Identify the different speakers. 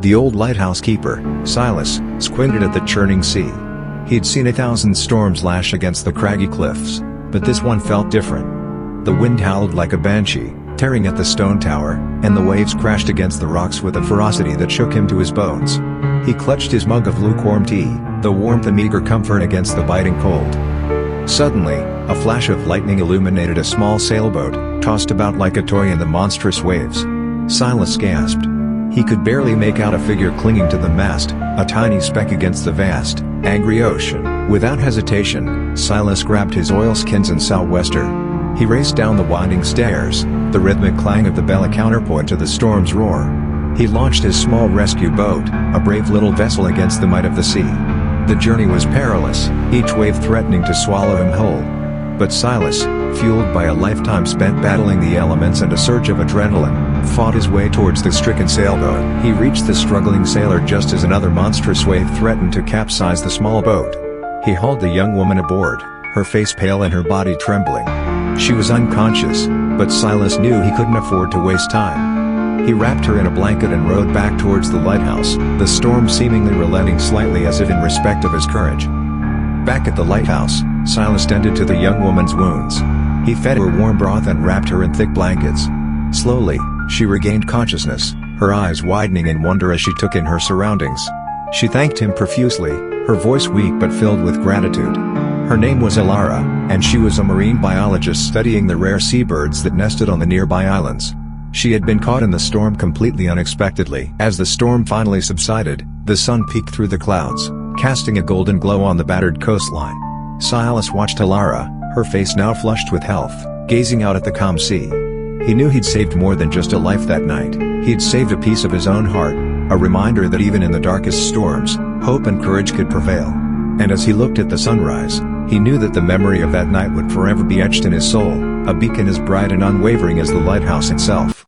Speaker 1: The old lighthouse keeper, Silas, squinted at the churning sea. He'd seen 1,000 storms lash against the craggy cliffs, but this one felt different. The wind howled like a banshee, tearing at the stone tower, and the waves crashed against the rocks with a ferocity that shook him to his bones. He clutched his mug of lukewarm tea, the warmth and meager comfort against the biting cold. Suddenly, a flash of lightning illuminated a small sailboat, tossed about like a toy in the monstrous waves. Silas gasped. He could barely make out a figure clinging to the mast, a tiny speck against the vast, angry ocean. Without hesitation, Silas grabbed his oilskins and sou'wester. He raced down the winding stairs, the rhythmic clang of the bell a counterpoint to the storm's roar. He launched his small rescue boat, a brave little vessel against the might of the sea. The journey was perilous, each wave threatening to swallow him whole. But Silas, fueled by a lifetime spent battling the elements and a surge of adrenaline, fought his way towards the stricken sailboat. He reached the struggling sailor just as another monstrous wave threatened to capsize the small boat. He hauled the young woman aboard, her face pale and her body trembling. She was unconscious, but Silas knew he couldn't afford to waste time. He wrapped her in a blanket and rowed back towards the lighthouse, the storm seemingly relenting slightly as if in respect of his courage. Back at the lighthouse, Silas tended to the young woman's wounds. He fed her warm broth and wrapped her in thick blankets. Slowly, she regained consciousness, her eyes widening in wonder as she took in her surroundings. She thanked him profusely, her voice weak but filled with gratitude. Her name was Ilara, and she was a marine biologist studying the rare seabirds that nested on the nearby islands. She had been caught in the storm completely unexpectedly. As the storm finally subsided, the sun peeked through the clouds, casting a golden glow on the battered coastline. Silas watched Ilara, her face now flushed with health, gazing out at the calm sea. He knew he'd saved more than just a life that night. He'd saved a piece of his own heart, a reminder that even in the darkest storms, hope and courage could prevail. And as he looked at the sunrise, he knew that the memory of that night would forever be etched in his soul, a beacon as bright and unwavering as the lighthouse itself.